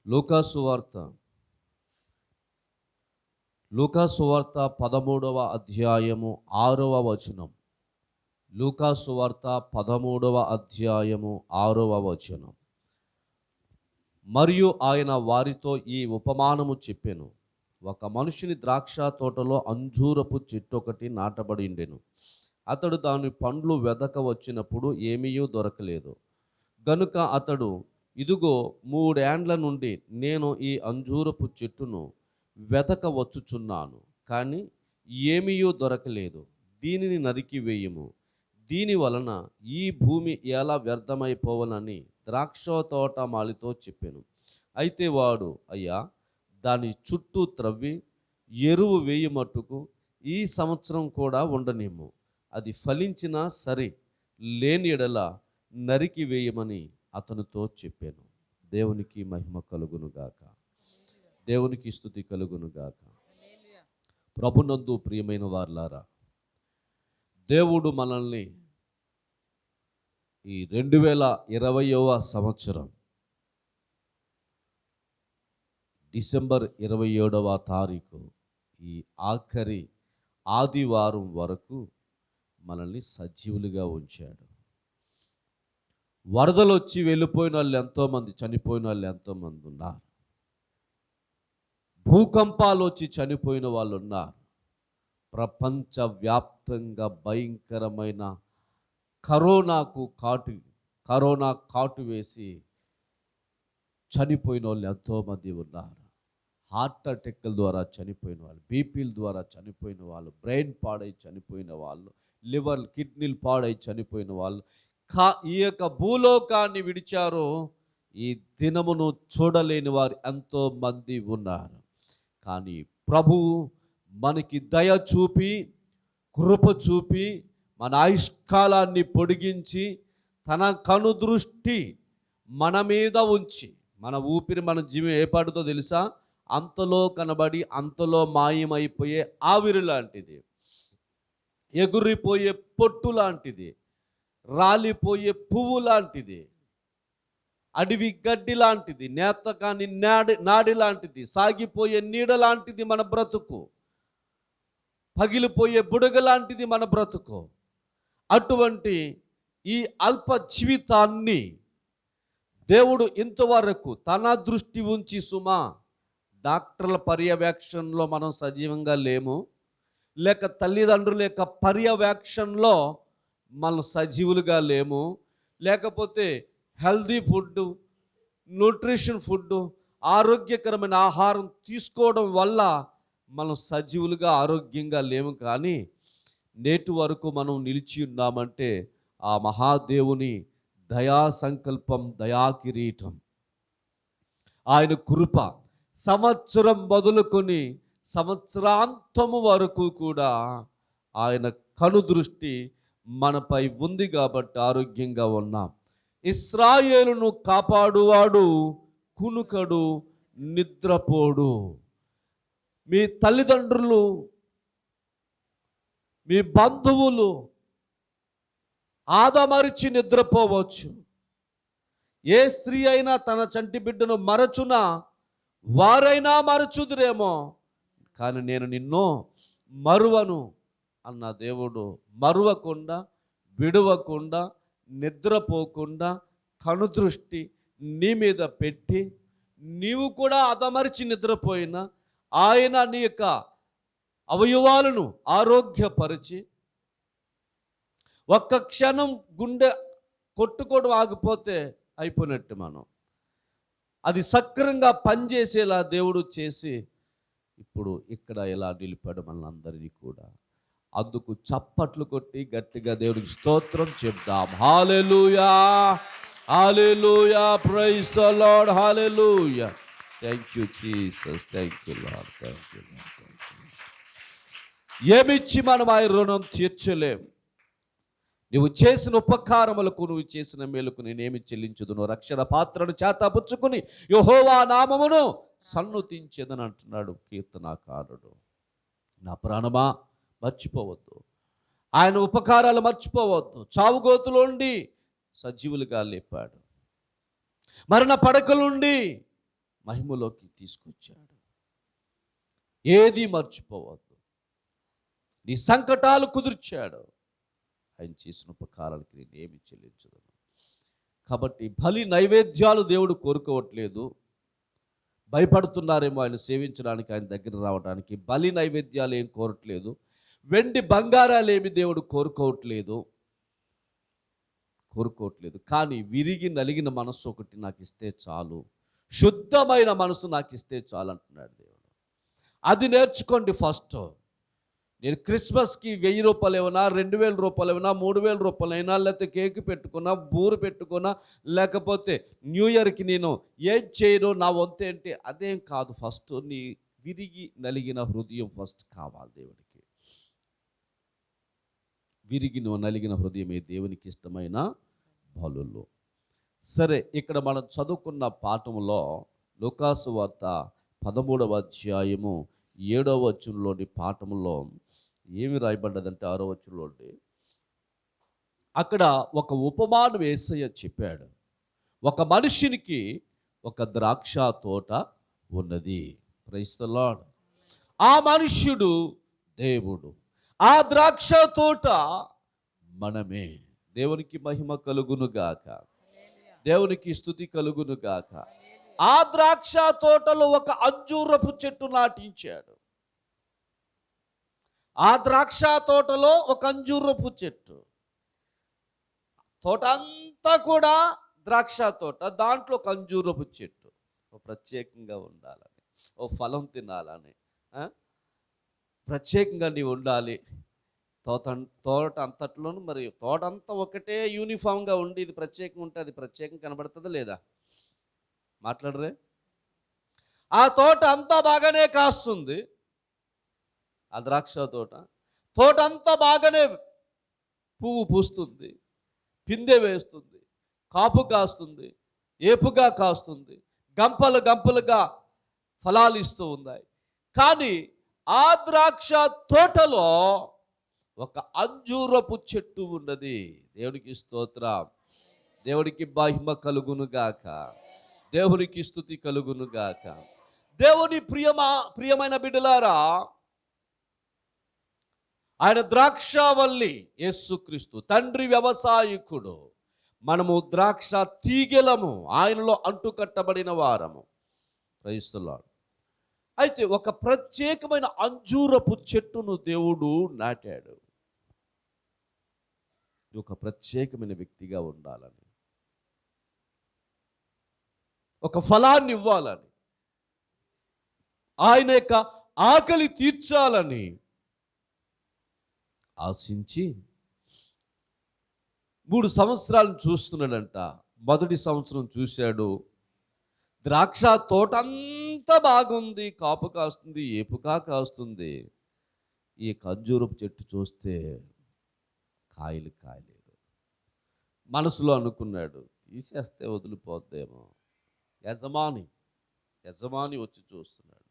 లూకాసు వార్త 13వ అధ్యాయము 6వ వచనం. లూకాసు వార్త 13వ అధ్యాయము 6వ వచనం. మరియు ఆయన వారితో ఈ ఉపమానము చెప్పెను. ఒక మనుషుని ద్రాక్ష తోటలో అంజూరపు చెట్టు ఒకటి నాటబడి ఉండెను. అతడు దాని పండ్లు వెదక వచ్చినప్పుడు ఏమీయూ దొరకలేదు. గనుక అతడు, ఇదిగో 3 ఏండ్ల నుండి నేను ఈ అంజూరపు చెట్టును వెతక వచ్చుచున్నాను, కానీ ఏమీయూ దొరకలేదు. దీనిని నరికి వేయుము, దీని వలన ఈ భూమి ఎలా వ్యర్థమైపోవనని ద్రాక్ష తోట మాలితో చెప్పాను. అయితే వాడు, అయ్యా, దాని చుట్టూ త్రవ్వి ఎరువు వేయుమట్టుకు ఈ సంవత్సరం కూడా ఉండనిమ్ము. అది ఫలించినా సరే, లేని ఎడల నరికి వేయమని అతనితో చెప్పాను. దేవునికి మహిమ కలుగునుగాక. దేవునికి స్తుతి కలుగునుగాక. ప్రభునందు ప్రియమైన వారలారా, దేవుడు మనల్ని ఈ 2020వ సంవత్సరం డిసెంబర్ 27వ తారీఖు ఈ ఆఖరి ఆదివారం వరకు మనల్ని సజీవులుగా ఉంచాడు. వరదలు వచ్చి వెళ్ళిపోయిన వాళ్ళు ఎంతోమంది, చనిపోయిన వాళ్ళు ఎంతోమంది ఉన్నారు. భూకంపాలు వచ్చి చనిపోయిన వాళ్ళు ఉన్నారు. ప్రపంచవ్యాప్తంగా భయంకరమైన కరోనా కాటు వేసి చనిపోయిన వాళ్ళు ఎంతోమంది ఉన్నారు. హార్ట్ అటాక్ల ద్వారా చనిపోయిన వాళ్ళు, బీపీల ద్వారా చనిపోయిన వాళ్ళు, బ్రెయిన్ పాడై చనిపోయిన వాళ్ళు, లివర్ కిడ్నీలు పాడై చనిపోయిన వాళ్ళు ఈ యొక్క భూలోకాన్ని విడిచారో ఈ దినమును చూడలేని వారు ఎంతోమంది ఉన్నారు. కానీ ప్రభువు మనకి దయ చూపి, కృప చూపి, మన ఆయుష్కాలాన్ని పొడిగించి తన కనుదృష్టి మన మీద ఉంచి, మన ఊపిరి మన జీవం ఏ పాటుతో తెలుసా? అంతలో కనబడి అంతలో మాయమైపోయే ఆవిరి లాంటిది, ఎగురిపోయే పొట్టు లాంటిది, రాలిపోయే పువ్వు లాంటిది, అడవి గడ్డి లాంటిది, నేత కాని నాడి లాంటిది, సాగిపోయే నీడ లాంటిది మన బ్రతుకు, పగిలిపోయే బుడగ లాంటిది మన బ్రతుకు. అటువంటి ఈ అల్ప జీవితాన్ని దేవుడు ఇంతవరకు తన దృష్టి ఉంచి, సుమా, డాక్టర్ల పర్యవేక్షణలో మనం సజీవంగా లేము, లేక తల్లిదండ్రుల యొక్క పర్యవేక్షణలో మనం సజీవులుగా లేము, లేకపోతే హెల్దీ ఫుడ్, న్యూట్రిషన్ ఫుడ్, ఆరోగ్యకరమైన ఆహారం తీసుకోవడం వల్ల మనం సజీవులుగా ఆరోగ్యంగా లేము. కానీ నేటి వరకు మనం నిలిచి ఉన్నామంటే ఆ మహాదేవుని దయా సంకల్పం, దయా కిరీటం, ఆయన కృప సంవత్సరం మొదలుకొని సంవత్సరాంతము వరకు కూడా ఆయన కనుదృష్టి మనపై ఉంది కాబట్టి ఆరోగ్యంగా ఉన్నాం. ఇశ్రాయేలును కాపాడువాడు కునుకడు, నిద్రపోడు. మీ తల్లిదండ్రులు, మీ బంధువులు ఆదమరిచి నిద్రపోవచ్చు. ఏ స్త్రీ అయినా తన చంటి బిడ్డను మరచునా, వారైనా మరచుదురేమో, కానీ నేను నిన్ను మరువను అన్న దేవుడు మరువకుండా, విడవకుండా, నిద్రపోకుండా కనుదృష్టి నీ మీద పెట్టి, నీవు కూడా అదమరిచి నిద్రపోయినా ఆయన నీ యొక్క అవయవాలను ఆరోగ్యపరిచి, ఒక్క క్షణం గుండె కొట్టుకోవడం ఆగిపోతే అయిపోయినట్టు మనం అది సక్రంగా పనిచేసేలా దేవుడు చేసి ఇప్పుడు ఇక్కడ ఎలా నిలిపాడు మనందరినీ కూడా. అందుకు చప్పట్లు కొట్టి గట్టిగా దేవుడికి స్తోత్రం చెప్దాం. Hallelujah, hallelujah, praise the Lord, hallelujah. Thank you Jesus, thank you Lord, thank you Lord. ఏమిచ్చి మనం ఆ రుణం తీర్చలేం. నువ్వు చేసిన ఉపకారములకు, నువ్వు చేసిన మేలుకు నేనేమి చెల్లించుదును? రక్షణ పాత్రను చేతపుచ్చుకుని యెహోవా నామమును సన్నుతించెదను అంటున్నాడు కీర్తనాకారుడు. నా ప్రాణమా, మర్చిపోవద్దు ఆయన ఉపకారాలు, మర్చిపోవద్దు. చావుగోతులోండి సజీవులుగా లేపాడు, మరణ పడకలుండి మహిమలోకి తీసుకొచ్చాడు. ఏది మర్చిపోవద్దు. నీ సంకటాలు కుదిర్చాడు. ఆయన చేసిన ఉపకారాలకి నేను ఏమి చెల్లించదను. కాబట్టి బలి నైవేద్యాలు దేవుడు కోరుకోవట్లేదు. భయపడుతున్నారేమో ఆయన సేవించడానికి, ఆయన దగ్గర రావడానికి. బలి నైవేద్యాలు ఏం కోరట్లేదు. వెండి బంగారాలు ఏమి దేవుడు కోరుకోవట్లేదు. కానీ విరిగి నలిగిన మనస్సు ఒకటి నాకు ఇస్తే చాలు, శుద్ధమైన మనసు నాకు ఇస్తే చాలు అంటున్నాడు దేవుడు. అది నేర్చుకోండి ఫస్ట్. నేను క్రిస్మస్కి 1000 రూపాయలు ఏమైనా, 2000 రూపాయలు ఏమైనా, 3000 రూపాయలు అయినా, లేకపోతే కేక్ పెట్టుకున్నా, బూరు పెట్టుకున్నా, లేకపోతే న్యూ ఇయర్కి నేను ఏం చేయను, నా వంతు ఏంటి, అదేం కాదు. ఫస్ట్ నీ విరిగి నలిగిన హృదయం ఫస్ట్ కావాలి దేవుడికి. విరిగి నలిగిన హృదయమే దేవునికి ఇష్టమైన బలులు. సరే, ఇక్కడ మనం చదువుకున్న పాఠంలో లూకాసు వార్త 13వ అధ్యాయము 7వ వచనంలోని పాఠంలో ఏమి రాయబడ్డదంటే 6వ వచనంలోని అక్కడ ఒక ఉపమానం యేసయ్య చెప్పాడు. ఒక మనిషినికి ఒక ద్రాక్ష తోట ఉన్నది. Praise the Lord. ఆ మనుష్యుడు దేవుడు, ఆ ద్రాక్ష తోట మనమే. దేవునికి మహిమ కలుగును గాక, దేవునికి స్తుతి కలుగును గాక. ఆ ద్రాక్ష తోటలో ఒక అంజూరపు చెట్టు నాటించాడు. ఆ ద్రాక్ష తోటలో ఒక అంజూరపు చెట్టు. తోట అంతా కూడా ద్రాక్ష తోట, దాంట్లో ఒక అంజూరపు చెట్టు. ప్రత్యేకంగా ఉండాలని, ఓ ఫలం తినాలని, ప్రత్యేకంగా నీవు ఉండాలి. తోట అంతట్లోనూ మరి తోట అంతా ఒకటే యూనిఫామ్గా ఉండి ఇది ప్రత్యేకంగా ఉంటే అది ప్రత్యేకంగా కనబడుతుందా లేదా? మాట్లాడరే? ఆ తోట అంతా బాగానే కాస్తుంది. ఆ ద్రాక్ష తోట అంతా బాగానే పువ్వు పూస్తుంది, పిందె వేస్తుంది, కాపు కాస్తుంది, ఏపుగా కాస్తుంది, గంపలుగా ఫలాలు ఇస్తూ ఉన్నాయి. కానీ ఆ ద్రాక్ష తోటలో ఒక అంజూరపు చెట్టు ఉన్నది. దేవునికి స్తోత్రం, దేవునికి మహిమ కలుగును గాక, దేవునికి స్తుతి కలుగును గాక. దేవుని ప్రియమైన బిడ్డలారా, ఆయన ద్రాక్షవల్లి యేసుక్రీస్తు, తండ్రి వ్యవసాయకుడు, మనము ద్రాక్ష తీగెలము, ఆయనలో అంటుకట్టబడిన వారము. Praise the Lord. అయితే ఒక ప్రత్యేకమైన అంజూరపు చెట్టును దేవుడు నాటాడు. ఒక ప్రత్యేకమైన వ్యక్తిగా ఉండాలని, ఒక ఫలాన్ని ఇవ్వాలని, ఆయన యొక్క ఆకలి తీర్చాలని ఆశించి 3 సంవత్సరాలు చూస్తున్నాడంట. మొదటి సంవత్సరం చూశాడు, ద్రాక్ష తోట అంతా బాగుంది, కాపు కాస్తుంది, ఏపుగా కాస్తుంది. ఈ ఖర్జూరపు చెట్టు చూస్తే కాయలు కాయలేదు. మనసులో అనుకున్నాడు, తీసేస్తే వదిలిపోద్దేమో. యజమాని వచ్చి చూస్తున్నాడు.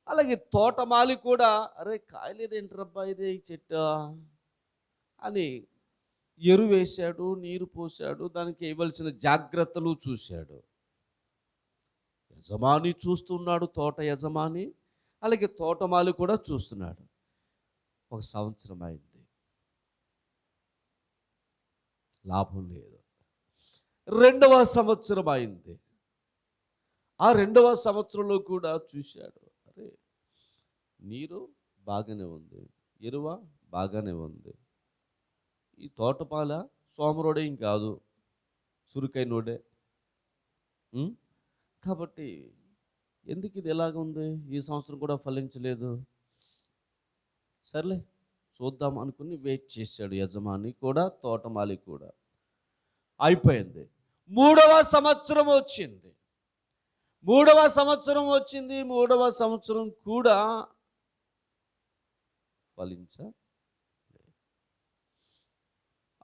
అలాగే తోటమాలి కూడా, అరే కాయలేదేంట్రబ్బా ఇది చెట్టు అని ఎరువేశాడు, నీరు పోశాడు, దానికి ఇవ్వాల్సిన జాగ్రత్తలు చూశాడు. యజమాని చూస్తున్నాడు, తోట యజమాని, అలాగే తోటమాలి కూడా చూస్తున్నాడు. 1 సంవత్సరం అయింది, లాభం లేదు. 2వ సంవత్సరం అయింది. ఆ 2వ సంవత్సరంలో కూడా చూశాడు, అరే నీరు బాగానే ఉంది, ఎరువ బాగానే ఉంది. ఈ తోటపాల సోమరోడే ఏం కాదు, చురుకైనోడే. కాబట్టి ఎందుకు ఇది ఎలాగుంది, ఈ సంవత్సరం కూడా ఫలించలేదు. సర్లే చూద్దాం అనుకుని వెయిట్ చేశాడు యజమాని కూడా, తోటమాలి కూడా. అయిపోయింది. 3వ సంవత్సరం వచ్చింది. 3వ సంవత్సరం కూడా ఫలించలేదు.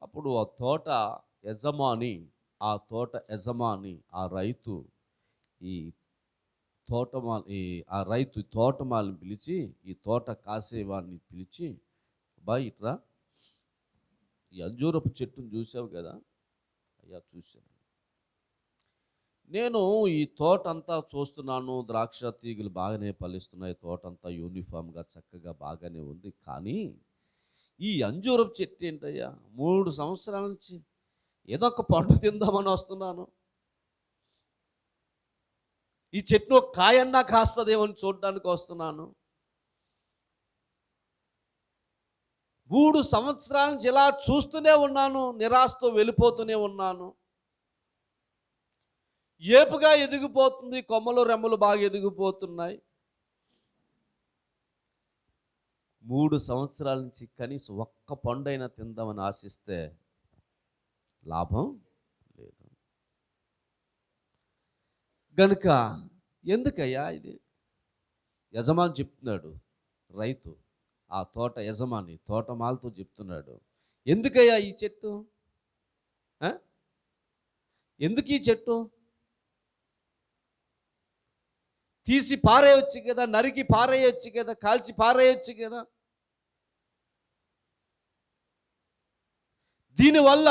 అప్పుడు ఆ తోట యజమాని, ఆ రైతు తోటమాలిని పిలిచి, ఈ తోట కాసేవాడిని పిలిచి, అబ్బాయి ఇట్రా, ఈ అంజూరపు చెట్టును చూసావు కదా? అయ్యా చూశాను. నేను ఈ తోట అంతా చూస్తున్నాను, ద్రాక్ష తీగలు బాగానే ఫలిస్తున్నాయి, తోటంతా యూనిఫామ్గా చక్కగా బాగానే ఉంది. కానీ ఈ అంజూరపు చెట్టు ఏంటయ్యా, 3 సంవత్సరాల నుంచి ఏదో ఒక పండు తిందామని వస్తున్నాను, ఈ చెట్టు ఒక కాయన్నా కాస్తుందేమో అని చూడడానికి వస్తున్నాను. 3 సంవత్సరాల నుంచి ఇలా చూస్తూనే ఉన్నాను, నిరాశతో వెళ్ళిపోతూనే ఉన్నాను. ఏపుగా ఎదిగిపోతుంది, కొమ్మలు రెమ్మలు బాగా ఎదిగిపోతున్నాయి. 3 సంవత్సరాల నుంచి కనీసం ఒక్క పండైనా తిందామని ఆశిస్తే లాభం లేదు. గనుక ఎందుకయ్యా ఇది? యజమాని చెప్తున్నాడు, రైతు, ఆ తోట యజమాని తోటమాలతో చెప్తున్నాడు, ఎందుకయ్యా ఈ చెట్టు? ఎందుకు ఈ చెట్టు? తీసి పారేయొచ్చు కదా, నరికి పారేయొచ్చు కదా, కాల్చి పారేయొచ్చు కదా. దీనివల్ల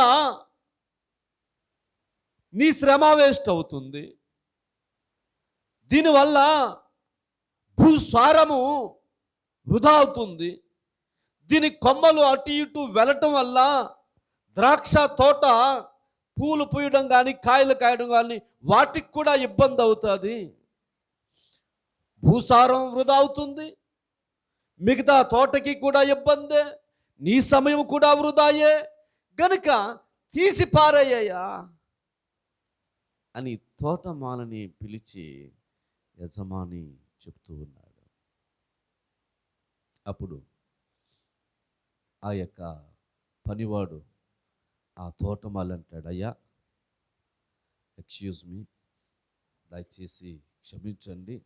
నీ శ్రమ వేస్ట్ అవుతుంది, దీనివల్ల భూసారము వృధా అవుతుంది, దీని కొమ్మలు అటు ఇటు వెళ్ళటం వల్ల ద్రాక్ష తోట పూలు పూయడం కానీ కాయలు కాయడం కానీ వాటికి కూడా ఇబ్బంది అవుతుంది. భూసారం వృధా అవుతుంది, మిగతా తోటకి కూడా ఇబ్బందే, నీ సమయం కూడా వృధాయే. గనుక తీసి పారయ్యా అని తోటమాలని పిలిచి యజమాని చెప్తూ ఉన్నాడు. అప్పుడు ఆ యొక్క పనివాడు ఆ తోటమాలి అంటాడు, అయ్యా ఎక్స్క్యూజ్ మీ, దయచేసి క్షమించండి,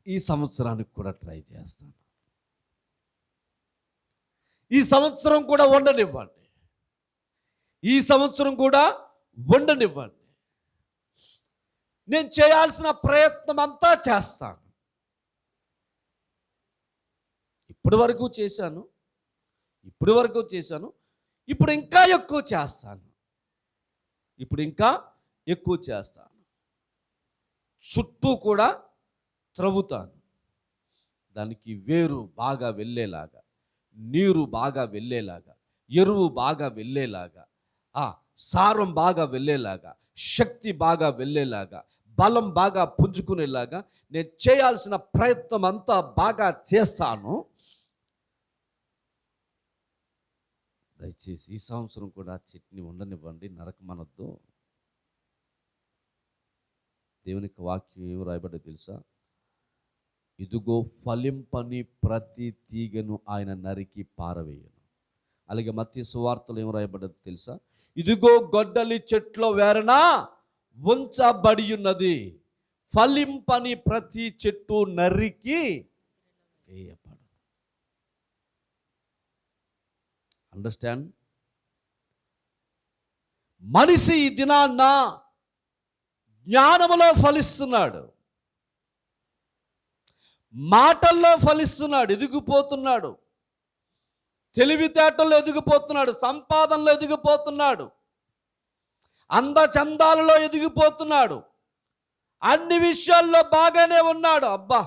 ఈ సంవత్సరానికి కూడా ట్రై చేస్తాను, ఈ సంవత్సరం కూడా ఉండనివ్వండి, ఈ సంవత్సరం కూడా ఉండనివ్వండి, నేను చేయాల్సిన ప్రయత్నం అంతా చేస్తాను, ఇప్పటి వరకు చేశాను, ఇప్పుడు ఇంకా ఎక్కువ చేస్తాను, చుట్టూ కూడా త్రవ్వుతాను, దానికి వేరు బాగా వెళ్ళేలాగా, నీరు బాగా వెళ్ళేలాగా, ఎరువు బాగా వెళ్ళేలాగా, సారం బాగా వెళ్ళేలాగా, శక్తి బాగా వెళ్ళేలాగా, బలం బాగా పుంజుకునేలాగా నేను చేయాల్సిన ప్రయత్నం అంతా బాగా చేస్తాను. దయచేసి ఈ సంవత్సరం కూడా చెట్ని ఉండనివ్వండి, నరకమనొద్దు. దేవుని వాక్యం ఏమి రాయబడ్డో తెలుసా? ఇదిగో ఫలింపని ప్రతి తీగను ఆయన నరికి పారవేయను. అలాగే మత్తయి సువార్తలో ఏం రాయబడ్డదో తెలుసా? ఇదిగో గొడ్డలి చెట్ల వేరన ఉంచబడి ఉన్నది, ఫలింపని ప్రతి చెట్టు నరికి వేయబడు. అండర్స్టాండ్? మనిషి ఈ దినాన్న జ్ఞానములో ఫలిస్తున్నాడు, మాటల్లో ఫలిస్తున్నాడు, ఎదిగిపోతున్నాడు, తెలివితేటల్లో ఎదిగిపోతున్నాడు, సంపాదనలో ఎదిగిపోతున్నాడు, అందచందాలలో ఎదిగిపోతున్నాడు, అన్ని విషయాల్లో బాగానే ఉన్నాడు. అబ్బా,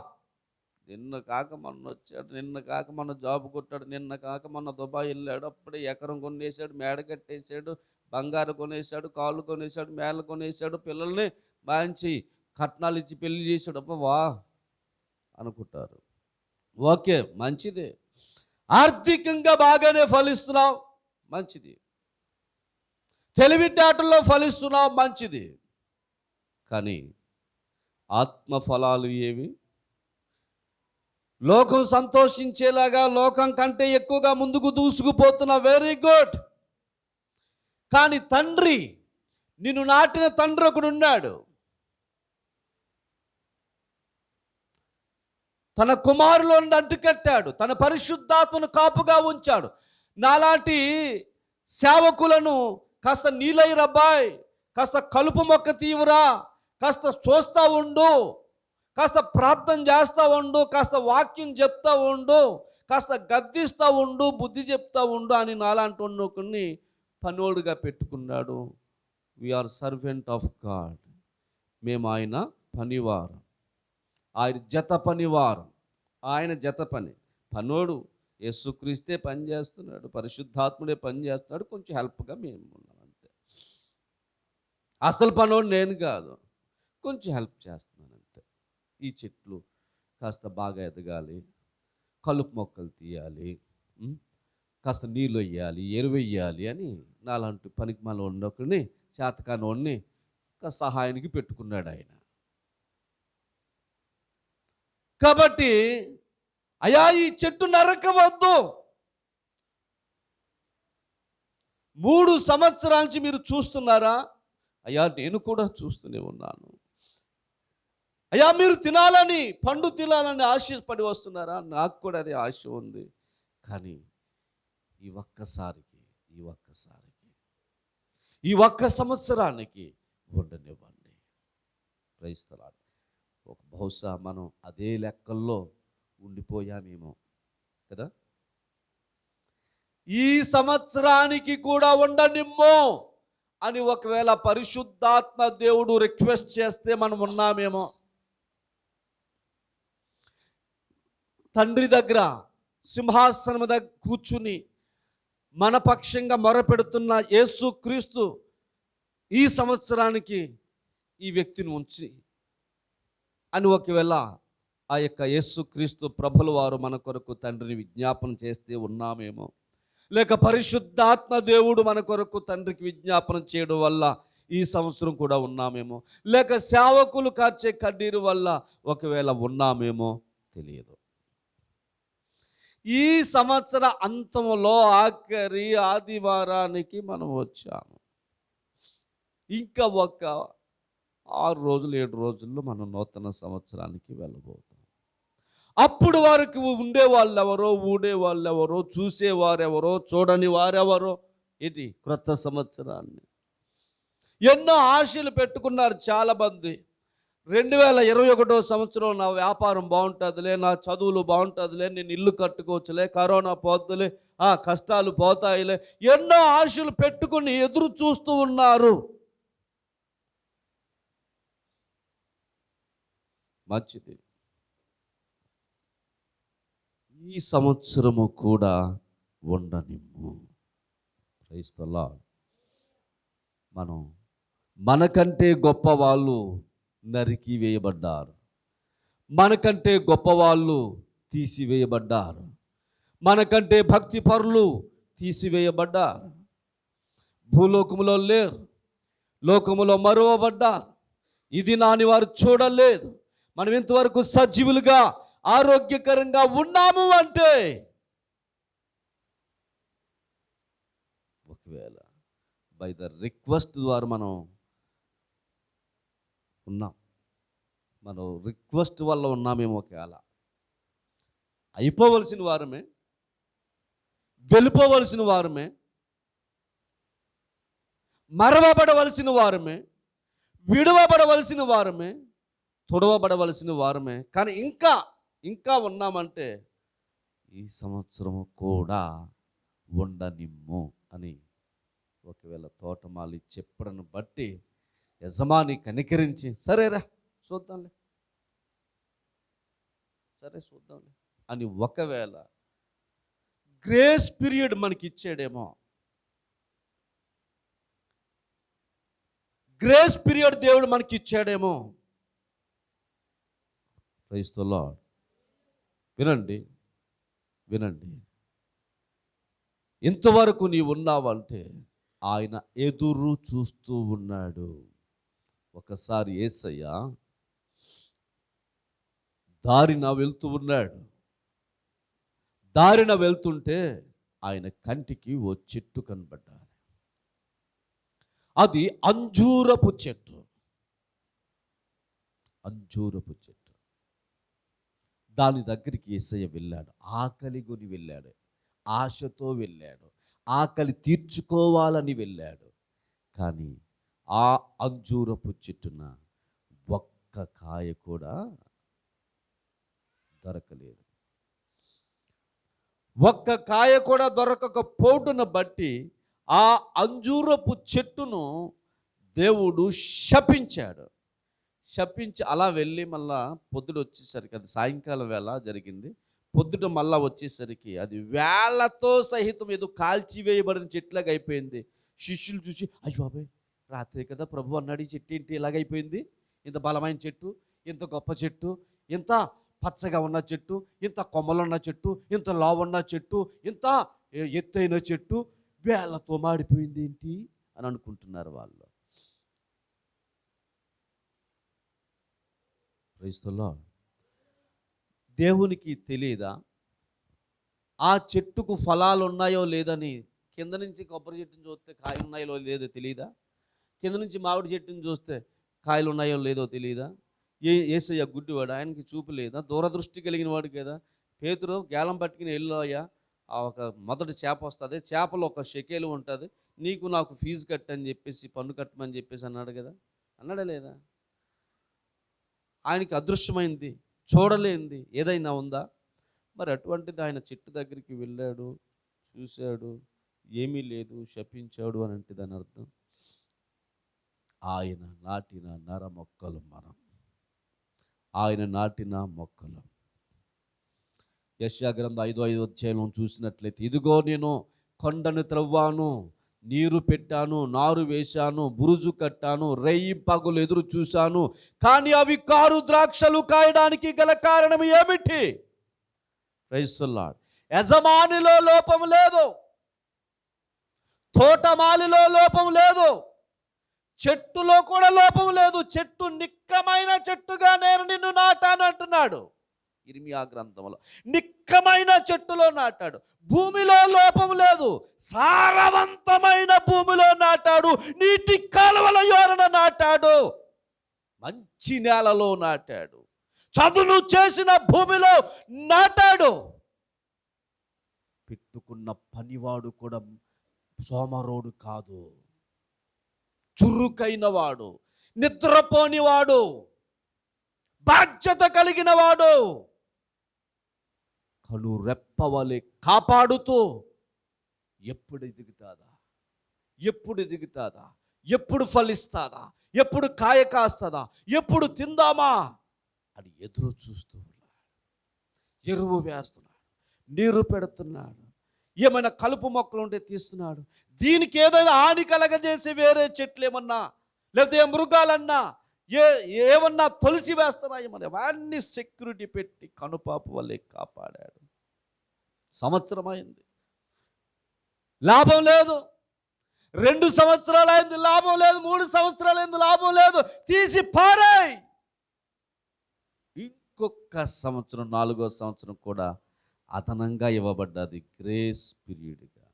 నిన్న కాక మొన్న వచ్చాడు, నిన్న కాక మొన్న జాబ్ కొట్టాడు, నిన్న కాక మొన్న దుబాయ్ వెళ్ళాడు, అప్పుడే ఎకరం కొనేసాడు, మేడ కట్టేసాడు, బంగారు కొనేసాడు, కాళ్ళు కొనేసాడు, మేళ కొనేసాడు, పిల్లల్ని మంచి కట్నాలు ఇచ్చి పెళ్లి చేశాడు. అబ్బా వా అనుకుంటారు. ఓకే, మంచిదే, ఆర్థికంగా బాగానే ఫలిస్తున్నావు, మంచిది, తెలివితేటల్లో ఫలిస్తున్నావు, మంచిది. కానీ ఆత్మ ఫలాలు ఏవి? లోకం సంతోషించేలాగా, లోకం కంటే ఎక్కువగా ముందుకు దూసుకుపోతున్నా, వెరీ గుడ్. కానీ తండ్రి, నిన్ను నాటిన తండ్రి ఒకడున్నాడు, తన కుమారులను అంటుకట్టాడు, తన పరిశుద్ధాత్మను కాపుగా ఉంచాడు. నాలాంటి సేవకులను కాస్త నీలై రబ్బాయ్, కాస్త కలుపు మొక్క తీవురా, కాస్త చూస్తూ ఉండు, కాస్త ప్రార్థన చేస్తూ ఉండు, కాస్త వాక్యం చెప్తూ ఉండు, కాస్త గద్దిస్తూ ఉండు, బుద్ధి చెప్తూ ఉండు అని నాలాంటి కొన్ని పనోడుగా పెట్టుకున్నాడు. We are servant of God. మేము ఆయన పనివారం, ఆయన జత పనివారం. ఆయన జత పనోడు యేసుక్రీస్తే పని చేస్తున్నాడు, పరిశుద్ధాత్ముడే పని చేస్తున్నాడు, కొంచెం హెల్ప్గా మేము ఉన్నాం అంతే. అసలు పనోడు నేను కాదు, కొంచెం హెల్ప్ చేస్తున్నాను అంతే. ఈ చెట్లు కాస్త బాగా ఎదగాలి, కలుపు మొక్కలు తీయాలి, కాస్త నీళ్ళు వేయాలి, ఎరువు వేయాలి అని నాలాంటి పనికి మన ఉన్నొకరిని, చేతకానోడిని సహాయానికి పెట్టుకున్నాడు ఆయన. కాబట్టి అయ్యా ఈ చెట్టు నరకవద్దు, 3 సంవత్సరాల నుంచి మీరు చూస్తున్నారా? అయ్యా నేను కూడా చూస్తూనే ఉన్నాను. అయ్యా మీరు తినాలని, పండు తినాలని ఆశపడి వస్తున్నారా? నాకు కూడా అదే ఆశ ఉంది. కానీ ఈ ఒక్క సంవత్సరానికి ఉండనివ్వండి. Praise the Lord. బహుశా మనం అదే లెక్కల్లో ఉండిపోయామేమో కదా. ఈ సంవత్సరానికి కూడా ఉండనిమ్మో అని ఒకవేళ పరిశుద్ధాత్మ దేవుడు రిక్వెస్ట్ చేస్తే మనం ఉన్నామేమో. తండ్రి దగ్గర సింహాసనం దగ్గర కూర్చుని మన పక్షంగా మొరపెడుతున్న యేసుక్రీస్తు ఈ సంవత్సరానికి ఈ వ్యక్తిని ఉంచి అని ఒకవేళ ఆ యొక్క యేసుక్రీస్తు ప్రభుల వారు మన కొరకు తండ్రిని విజ్ఞాపన చేస్తే ఉన్నామేమో. లేక పరిశుద్ధాత్మ దేవుడు మన కొరకు తండ్రికి విజ్ఞాపన చేయడం వల్ల ఈ సంవత్సరం కూడా ఉన్నామేమో. లేక సేవకులు కార్చే కన్నీరు వల్ల ఒకవేళ ఉన్నామేమో తెలియదు. ఈ సంవత్సర అంతంలో ఆఖరి ఆదివారానికి మనం వచ్చాము. ఇంకా ఒక 6 రోజులు 7 రోజుల్లో మనం నూతన సంవత్సరానికి వెళ్ళబోతాం. అప్పుడు వారికి ఉండేవాళ్ళు ఎవరో, ఊడేవాళ్ళు ఎవరో, చూసేవారెవరో, చూడని వారెవరో, ఇది క్రొత్త సంవత్సరాన్ని ఎన్నో ఆశలు పెట్టుకున్నారు చాలామంది. 2021 సంవత్సరం నా వ్యాపారం బాగుంటుందిలే, నా చదువులు బాగుంటుందిలే, నేను ఇల్లు కట్టుకోవచ్చులే, కరోనా పోతులే, కష్టాలు పోతాయిలే, ఎన్నో ఆశలు పెట్టుకుని ఎదురు చూస్తూ ఉన్నారు. మంచిది. ఈ సంవత్సరము కూడా ఉండనిమ్ము. Praise the lord. మనకంటే గొప్ప వాళ్ళు నరికి వేయబడ్డారు, మనకంటే గొప్పవాళ్ళు తీసివేయబడ్డారు, మనకంటే భక్తి పరులు తీసివేయబడ్డారు. భూలోకములో లేరు, లోకములో మరువబడ్డారు. ఇది నాని వారు చూడలేదు. మనం ఇంతవరకు సజీవులుగా ఆరోగ్యకరంగా ఉన్నాము అంటే ఒకవేళ బై ద రిక్వెస్ట్ ద్వారా మనం ఉన్నాం, మనం రిక్వెస్ట్ వల్ల ఉన్నామేమో. ఒకవేళ అయిపోవలసిన వారమే, వెళ్ళిపోవలసిన వారమే, మరవబడవలసిన వారమే, విడవబడవలసిన వారమే, తొడవబడవలసిన వారమే, కానీ ఇంకా ఉన్నామంటే ఈ సంవత్సరము కూడా ఉండనిమ్ము అని ఒకవేళ తోటమాలి చెప్పడను బట్టి యజమాని కనికరించి సరేరా చూద్దాంలే అని ఒకవేళ గ్రేస్ పీరియడ్ మనకి ఇచ్చాడేమో. గ్రేస్ పీరియడ్ దేవుడు మనకి ఇచ్చాడేమో. Praise the lord. వినండి. ఇంతవరకు నీవు ఉన్నావంటే ఆయన ఎదురు చూస్తూ ఉన్నాడు. ఒకసారి యేసయ్య దారిన వెళ్తూ ఉన్నాడు. దారిన వెళ్తుంటే ఆయన కంటికి ఓ చెట్టు కనబడ్డాడు. అది అంజూరపు చెట్టు. దాని దగ్గరికి యేసయ్య వెళ్ళాడు. ఆకలి కొని వెళ్ళాడు, ఆశతో వెళ్ళాడు, ఆకలి తీర్చుకోవాలని వెళ్ళాడు. కానీ ఆ అంజూరపు చెట్టున ఒక్క కాయ కూడా దొరకలేదు. ఒక్క కాయ కూడా దొరకకపోవటను బట్టి ఆ అంజూరపు చెట్టును దేవుడు శపించాడు. శపించి అలా వెళ్ళి మళ్ళా పొద్దుట వచ్చేసరికి, అది సాయంకాలం వేళ జరిగింది, పొద్దుట మళ్ళా వచ్చేసరికి అది వేళ్లతో సహితం ఏదో కాల్చివేయబడిన చెట్లాగా అయిపోయింది. శిష్యులు చూసి, అయ్యో బాబాయ్, రాత్రి కదా ప్రభు అన్నాడు, ఈ చెట్టు ఏంటి ఇలాగైపోయింది, ఇంత బలమైన చెట్టు, ఇంత గొప్ప చెట్టు, ఇంత పచ్చగా ఉన్న చెట్టు, ఇంత కొమ్మలున్న చెట్టు, ఇంత లావున్న చెట్టు, ఇంత ఎత్తైన చెట్టు వేళ్లతో మాడిపోయింది ఏంటి అని అనుకుంటున్నారు వాళ్ళు. Praise the Lord. దేవునికి తెలియదా ఆ చెట్టుకు ఫలాలు ఉన్నాయో లేదని? కింద నుంచి కొబ్బరి చెట్టుని చూస్తే కాయలు ఉన్నాయో లేదో తెలియదా? కింద నుంచి మామిడి చెట్టుని చూస్తే కాయలు ఉన్నాయో లేదో తెలియదా? యేసయ్య గుడ్డివాడు, ఆయనకి చూపు లేదా? దూరదృష్టి కలిగిన వాడు కదా. పేతురు గేలం పట్టుకుని వెళ్ళాయా, ఆ ఒక మొదటి చేప వస్తుంది, చేపలో ఒక షెకేలు ఉంటుంది, నీకు నాకు ఫీజు కట్టని చెప్పేసి, పన్ను కట్టమని చెప్పేసి అన్నాడు కదా. అన్నాడా లేదా? ఆయనకి అదృశ్యమైంది, చూడలేంది ఏదైనా ఉందా? మరి అటువంటిది ఆయన చెట్టు దగ్గరికి వెళ్ళాడు, చూశాడు, ఏమీ లేదు, శపించాడు అని అంటే దాని అర్థం ఆయన నాటిన నర మొక్కలు మనం, ఆయన నాటిన మొక్కలు. యెషయా గ్రంథం 5:5 అధ్యాయంలో చూసినట్లయితే, ఇదిగో నేను కొండను త్రవ్వాను, నీరు పెట్టాను, నారు వేశాను, బురుజు కట్టాను, రేయి పగులు ఎదురు చూశాను, కానీ అవి కారు ద్రాక్షలు కాయడానికి గల కారణం ఏమిటి? Praise the lord. యజమానిలో లోపం లేదు, తోటమాలిలో లోపం లేదు, చెట్టులో కూడా లోపం లేదు. చెట్టు నిక్కమైన చెట్టుగా నేను నిన్ను నాటాను అంటున్నాడు ఇర్మియా గ్రంథంలో. నిక్కమైన చెట్టులో నాటాడు. భూమిలో లోపం లేదు, సారవంతమైన భూమిలో నాటాడు, నీటి కాలువల యోరన నాటాడు, మంచి నేలలో నాటాడు, చదును చేసిన భూమిలో నాటాడు. పెట్టుకున్న పనివాడు కూడా సోమరోడు కాదు, చురుకైన వాడు, నిద్రపోనివాడు, బాధ్యత కలిగిన వాడు, కను రెప్పవలే కాపాడుతూ ఎప్పుడు ఎదుగుతాదా, ఎప్పుడు ఎదుగుతాదా, ఎప్పుడు ఫలిస్తాదా, ఎప్పుడు కాయ కాస్తుందా, ఎప్పుడు తిందామా అని ఎదురు చూస్తూ ఉన్నాడు. ఎరువు వేస్తున్నాడు, నీరు పెడుతున్నాడు, ఏమైనా కలుపు మొక్కలు ఉంటే తీస్తున్నాడు. దీనికి ఏదైనా హాని కలగజేసి వేరే చెట్లు ఏమన్నా, లేకపోతే మృగాలన్నా ఏమన్నా తొలిసి వేస్తున్నాయి, మరి అవన్నీ సెక్యూరిటీ పెట్టి కనుపాపు వల్లే కాపాడాడు. సంవత్సరం అయింది, లాభం లేదు. 2 సంవత్సరాలు అయింది, లాభం లేదు. 3 సంవత్సరాలు అయింది, లాభం లేదు. తీసి పారాయి. ఇంకొక సంవత్సరం, 4వ సంవత్సరం కూడా అదనంగా ఇవ్వబడ్డది, గ్రేస్ పీరియడ్గా.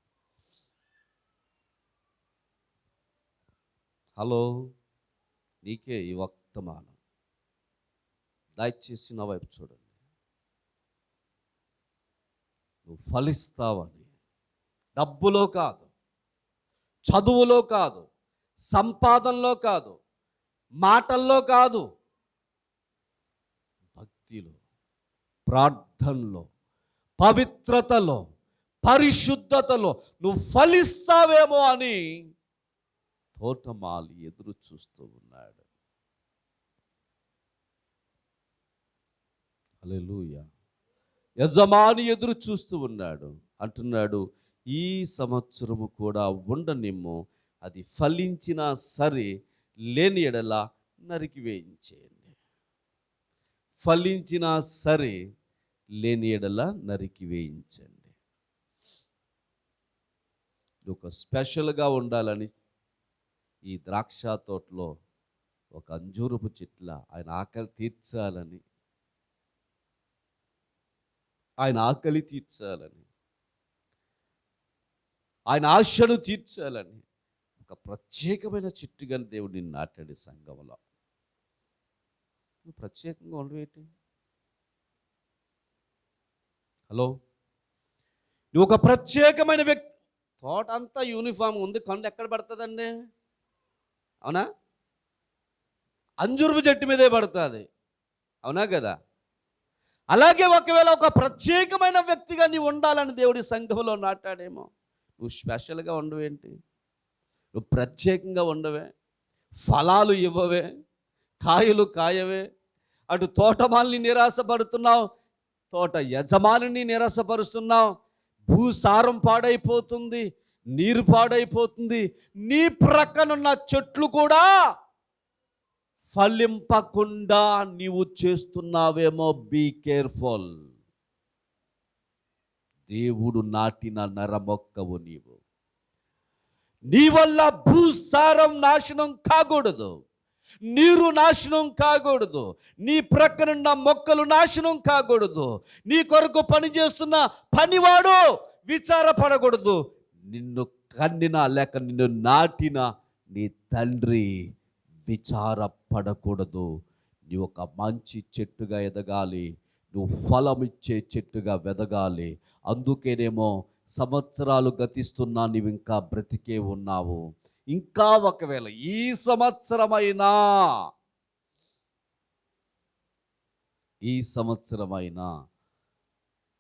హలో, నీకే ఈ వర్తమానం. దయచేసి నా వైపు చూడండి. నువ్వు ఫలిస్తావని, డబ్బులో కాదు, చదువులో కాదు, సంపాదనలో కాదు, మాటల్లో కాదు, భక్తిలో, ప్రార్థనలో, పవిత్రతలో, పరిశుద్ధతలో నువ్వు ఫలిస్తావేమో అని తోటమాలి ఎదురు చూస్తూ ఉన్నాడు. హల్లెలూయా. యజమాని ఎదురు చూస్తూ ఉన్నాడు. అంటున్నాడు, ఈ సంవత్సరము కూడా ఉండనిమ్ము, అది ఫలించినా సరే, లేని ఎడల నరికి వేయించేయండి. ఫలించినా సరే, లేని ఎడల నరికి వేయించండి. ఒక స్పెషల్గా ఉండాలని ఈ ద్రాక్ష తోటలో ఒక అంజూరపు చెట్ల ఆయన ఆకలి తీర్చాలని, ఆయన ఆకలి తీర్చాలని, ఆయన ఆశను తీర్చాలని ఒక ప్రత్యేకమైన చెట్టుగా దేవుడు నిన్ను నాటాడు సంఘంలో. నువ్వు ప్రత్యేకంగా ఉండవేంటి? హలో, నువ్వు ఒక ప్రత్యేకమైన వ్యక్తి. తోట అంతా యూనిఫామ్ ఉంది, కొండ ఎక్కడ పడుతుందండి? అవునా? అంజూరపు చెట్టు మీదే పడుతుంది, అవునా కదా? అలాగే ఒకవేళ ఒక ప్రత్యేకమైన వ్యక్తిగా నీవు ఉండాలని దేవుడి సంఘంలో నాటాడేమో. నువ్వు స్పెషల్గా ఉండవేంటి? నువ్వు ప్రత్యేకంగా ఉండవే, ఫలాలు ఇవ్వవే, కాయలు కాయవే. అటు తోటమాలిని నిరాశపడుతున్నావు, తోట యజమానిని నిరాశపరుస్తున్నావు. భూసారం పాడైపోతుంది, నీరు పాడైపోతుంది. నీ ప్రక్కనున్న చెట్లు కూడా ఫలింపకుండా నీవు చేస్తున్నావేమో. Be careful. దేవుడు నాటిన నరమొక్కవు నీవు. నీ వల్ల భూసారం నాశనం కాకూడదు, నీరు నాశనం కాకూడదు, నీ ప్రక్కనున్న మొక్కలు నాశనం కాకూడదు, నీ కొరకు పనిచేస్తున్న పనివాడు విచారపడకూడదు. నిన్ను కన్నిన లేక నిన్ను నాటిన నీ తండ్రి విచారపడకూడదు. నీ ఒక మంచి చెట్టుగా ఎదగాలి, నువ్వు ఫలమిచ్చే చెట్టుగా వెదగాలి. అందుకేనేమో సంవత్సరాలు గతిస్తున్నా నీవు ఇంకా బ్రతికే ఉన్నావు. ఇంకా ఒకవేళ ఈ సంవత్సరమైనా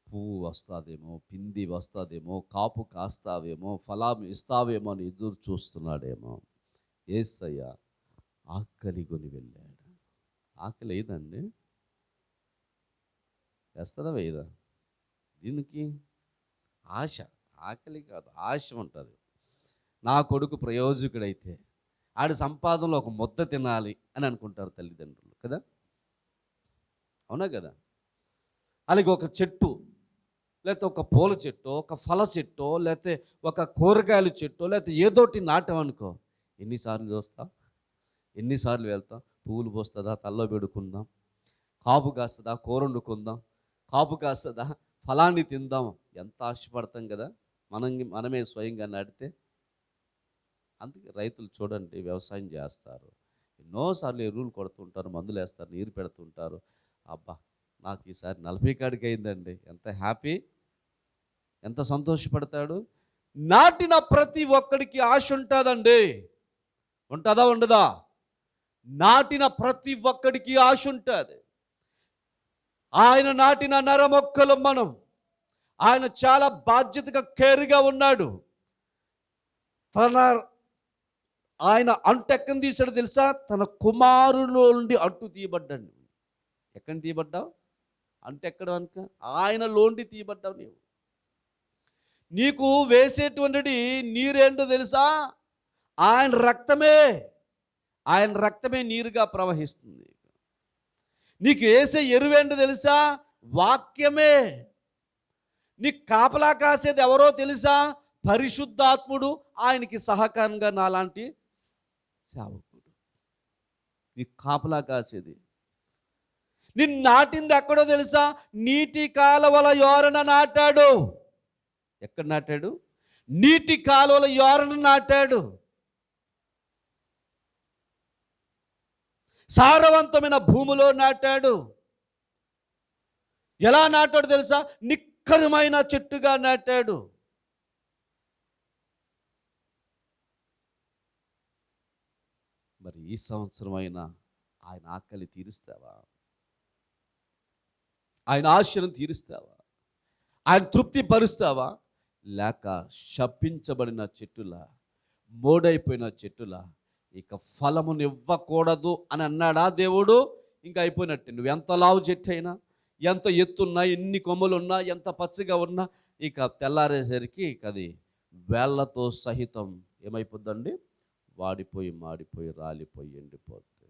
పువ్వు వస్తాదేమో, పిండి వస్తాదేమో, కాపు కాస్తావేమో, ఫలం ఇస్తావేమో అని ఎదురు చూస్తున్నాడేమో. యేసయ్య ఆకలి కొని వెళ్ళాడు. ఆకలి ఏదండి? వేస్తుందా వేయదా? దీనికి ఆశ, ఆకలి కాదు ఆశ ఉంటుంది. నా కొడుకు ప్రయోజకుడైతే ఆడి సంపాదనలో ఒక ముద్ద తినాలి అని అనుకుంటారు తల్లిదండ్రులు కదా, అవునా కదా? అలాగే ఒక చెట్టు, లేకపోతే ఒక పూల చెట్టు, ఒక ఫల చెట్టు, లేకపోతే ఒక కూరగాయల చెట్టు, లేకపోతే ఏదోటి నాటామనుకో, ఎన్నిసార్లు చూస్తాం, ఎన్నిసార్లు వెళ్తాం. పువ్వులు పోస్తుందా, తల్లో పెడుకుందాం, కాపు కాస్తుందా, కూర వండుకుందాం, కాపు కాస్తుందా, ఫలాన్ని తిందాం, ఎంత ఆశపడతాం కదా మనమే స్వయంగా నాటితే. అందుకే రైతులు చూడండి, వ్యవసాయం చేస్తారు, ఎన్నోసార్లు ఎరువులు కొడుతుంటారు, మందులు వేస్తారు, నీరు పెడుతుంటారు. అబ్బా నాకు ఈసారి 40 కాడికి అయిందండి, ఎంత హ్యాపీ, ఎంత సంతోషపడతాడు. నాటిన ప్రతి ఒక్కడికి ఆశ ఉంటుందండి. ఉంటుందా ఉండదా? నాటిన ప్రతి ఒక్కడికి ఆశ ఉంటుంది. ఆయన నాటిన నరమొక్కలు మనం. ఆయన చాలా బాధ్యతగా కేర్గా ఉన్నాడు. ఆయన అంటు ఎక్కడి తీసాడు తెలుసా? తన కుమారులో నుండి అంటు తీయబడ్డాడు. ఎక్కడి తీయబడ్డావు? అంటే ఎక్కడ అనుక ఆయనలోండి తీయబడ్డావు నీవు. నీకు వేసేటువంటి నీరేంటో తెలుసా? ఆయన రక్తమే. ఆయన రక్తమే నీరుగా ప్రవహిస్తుంది. నీకు వేసే ఎరువేంటో తెలుసా? వాక్యమే. నీకు కాపలా కాసేది ఎవరో తెలుసా? పరిశుద్ధాత్ముడు, ఆయనకి సహకారంగా నాలాంటి సేవకుడు. నీకు కాపలా కాసేది. నిన్ను నాటింది ఎక్కడో తెలుసా? నీటి కాలువల యోరన నాటాడు. ఎక్కడ నాటాడు? నీటి కాలువల యోరన నాటాడు. సారవంతమైన భూమిలో నాటాడు. ఎలా నాటాడు తెలుసా? నిక్కరమైన చెట్టుగా నాటాడు. మరి ఈ సంవత్సరం అయినా ఆయన ఆకలి తీరుస్తావా? ఆయన ఆశను తీరుస్తావా? ఆయన తృప్తి పరుస్తావా? లేక శపించబడిన చెట్టులా, మోడైపోయిన చెట్టులా ఇక ఫలమును ఇవ్వకూడదు అని అన్నాడా దేవుడు? ఇంకా అయిపోయినట్టే. నువ్వు ఎంత లావు చెట్టు అయినా, ఎంత ఎత్తున్నా, ఎన్ని కొమ్మలున్నా, ఎంత పచ్చగా ఉన్నా, ఇక తెల్లారేసరికి ఇక అది వేళ్లతో సహితం ఏమైపోద్దండి? వాడిపోయి, మాడిపోయి, రాలిపోయి, ఎండిపోద్ది.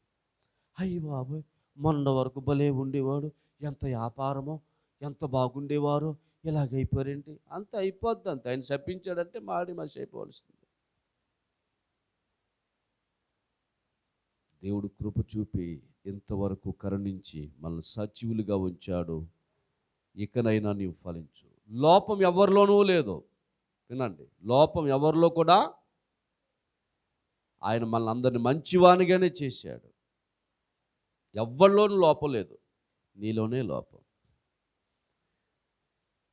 అయ్యి బాబోయ్, మొన్న వరకు భలే ఉండేవాడు, ఎంత వ్యాపారమో, ఎంత బాగుండేవారు, ఇలాగైపోయారేంటి? అంత అయిపోద్ది. అంత ఆయన శపించాడంటే మాడి మనిషి అయిపోవలసింది. దేవుడు కృప చూపి ఇంతవరకు కరుణించి మనల్ని సజీవులుగా ఉంచాడు. ఇకనైనా నీవు ఫలించు. లోపం ఎవరిలోనూ లేదు. వినండి, లోపం ఎవరిలో కూడా, ఆయన మనల్ని అందరిని మంచివానిగానే చేశాడు. ఎవరిలోనూ లోపం లేదు, నీలోనే లోపం.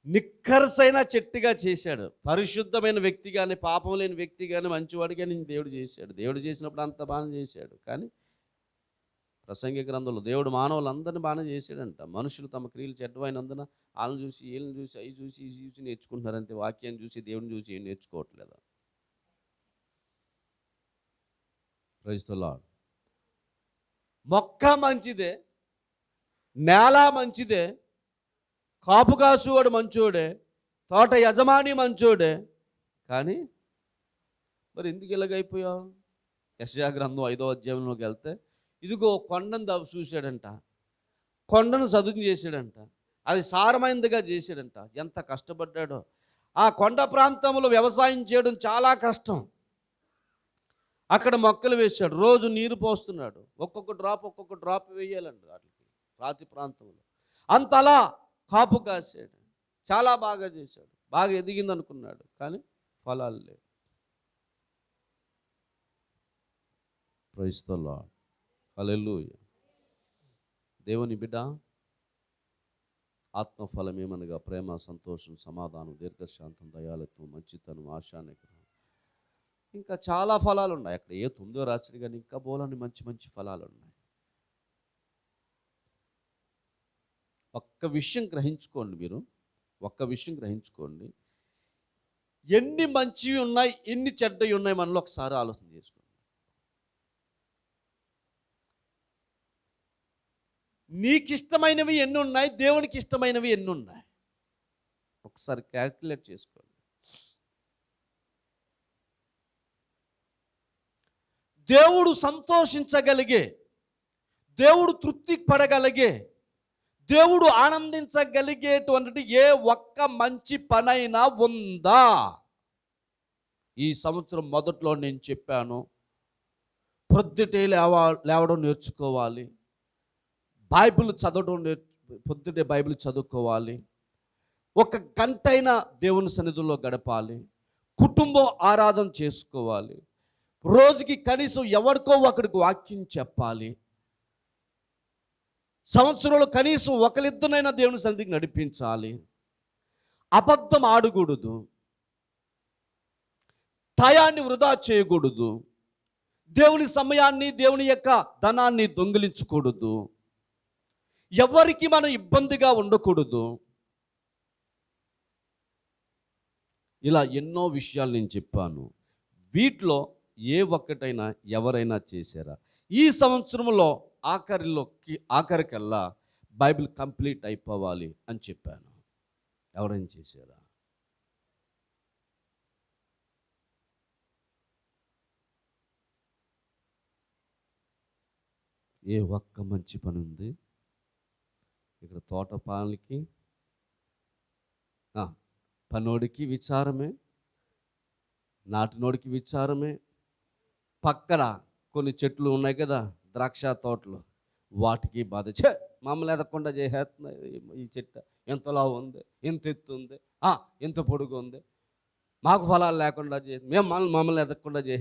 నిక్కరసైన చెట్టుగా చేశాడు. పరిశుద్ధమైన వ్యక్తిగానే, పాపం లేని వ్యక్తిగానే, మంచివాడిగానే దేవుడు చేశాడు. దేవుడు చేసినప్పుడు అంత బాగా చేశాడు. కానీ ప్రసంగి గ్రంథంలో దేవుడు మానవులందరినీ బాగానే చేశాడంట. మనుషులు తమ క్రియలు చెడ్డమైనందున వాళ్ళని చూసి, వీళ్ళని చూసి, అవి చూసి, ఇవి చూసి నేర్చుకుంటున్నారంటే, వాక్యాన్ని చూసి, దేవుని చూసి ఏం నేర్చుకోవట్లేదు. Praise the lord. మొక్క మంచిదే, నేల మంచిదే, కాపు కాసువాడు మంచోడే, తోట యజమాని మంచోడే, కానీ మరి ఎందుకు ఇలాగైపోయావు? యెషయా గ్రంథం 5వ అధ్యాయంలోకి వెళ్తే, ఇదిగో కొండను చూశాడంట, కొండను చదును చేశాడంట, అది సారమైనదిగా చేశాడంట. ఎంత కష్టపడ్డాడో. ఆ కొండ ప్రాంతంలో వ్యవసాయం చేయడం చాలా కష్టం. అక్కడ మొక్కలు వేశాడు, రోజు నీరు పోస్తున్నాడు, ఒక్కొక్క డ్రాప్ వేయాలండి వాటికి రాతి ప్రాంతంలో. అంతలా కాపు కాసాడు, చాలా బాగా చేశాడు, బాగా ఎదిగింది అనుకున్నాడు, కానీ ఫలాలు లేవు. ప్రైజ్ ది లార్డ్, హల్లెలూయా. దేవుని బిడ్డ, ఆత్మఫలం ఏమనగా ప్రేమ, సంతోషం, సమాధానం, దీర్ఘశాంతం, దయాళుత్వం, మంచితనం, ఆశా నిగ్రహం, ఇంకా చాలా ఫలాలు ఉన్నాయి. అక్కడ ఏ తొందో రాత్రి కానీ ఇంకా బోలని మంచి మంచి ఫలాలు ఉన్నాయి. ఒక్క విషయం గ్రహించుకోండి, మీరు ఒక్క విషయం గ్రహించుకోండి, ఎన్ని మంచివి ఉన్నాయి, ఎన్ని చెడ్డవి ఉన్నాయి మనలో ఒకసారి ఆలోచన చేసుకోండి. నీకు ఇష్టమైనవి ఎన్ని ఉన్నాయి, దేవునికి ఇష్టమైనవి ఎన్ని ఉన్నాయి, ఒకసారి క్యాల్కులేట్ చేసుకోండి. దేవుడు సంతోషించగలిగే, దేవుడు తృప్తి పడగలిగే, దేవుడు ఆనందించగలిగేటువంటి ఏ ఒక్క మంచి పనైనా ఉందా? ఈ సంవత్సరం మొదట్లో నేను చెప్పాను, పొద్దుటే లేవడం నేర్చుకోవాలి, బైబిల్ చదవడం పొద్దుటే బైబిల్ చదువుకోవాలి, ఒక గంటైనా దేవుని సన్నిధిలో గడపాలి, కుటుంబం ఆరాధన చేసుకోవాలి, రోజుకి కనీసం ఎవరికో ఒకరికి వాక్యం చెప్పాలి, సంవత్సరంలో కనీసం ఒకరిద్దరినైనా దేవుని సన్నిధికి నడిపించాలి, అబద్ధం ఆడకూడదు, టయాన్ని వృధా చేయకూడదు, దేవుని సమయాన్ని, దేవుని యొక్క ధనాన్ని దొంగిలించకూడదు, ఎవరికి మనం ఇబ్బందిగా ఉండకూడదు. ఇలా ఎన్నో విషయాలు నేను చెప్పాను. వీటిలో ఏ ఒక్కటైనా ఎవరైనా చేశారా? ఈ సంవత్సరంలో ఆఖరికల్లా బైబిల్ కంప్లీట్ అయిపోవాలి అని చెప్పాను. ఎవరైనా చేశారా? ఏ ఒక్క మంచి పని ఉంది ఇక్కడ? తోట పాలకి పనోడికి విచారమే, నాటినోడికి విచారమే, పక్కన కొన్ని చెట్లు ఉన్నాయి కదా, ద్రాక్ష తోటలు, వాటికి బాధ. మమ్మల్ని ఎదగకుండా చేసేస్తున్నాయి, ఈ చెట్టు ఎంతలా ఉంది, ఎంత ఎత్తు ఉంది, ఎంత పొడుగు ఉంది, మాకు ఫలాలు లేకుండా చేసి మమ్మల్ని ఎదగకుండా చేసే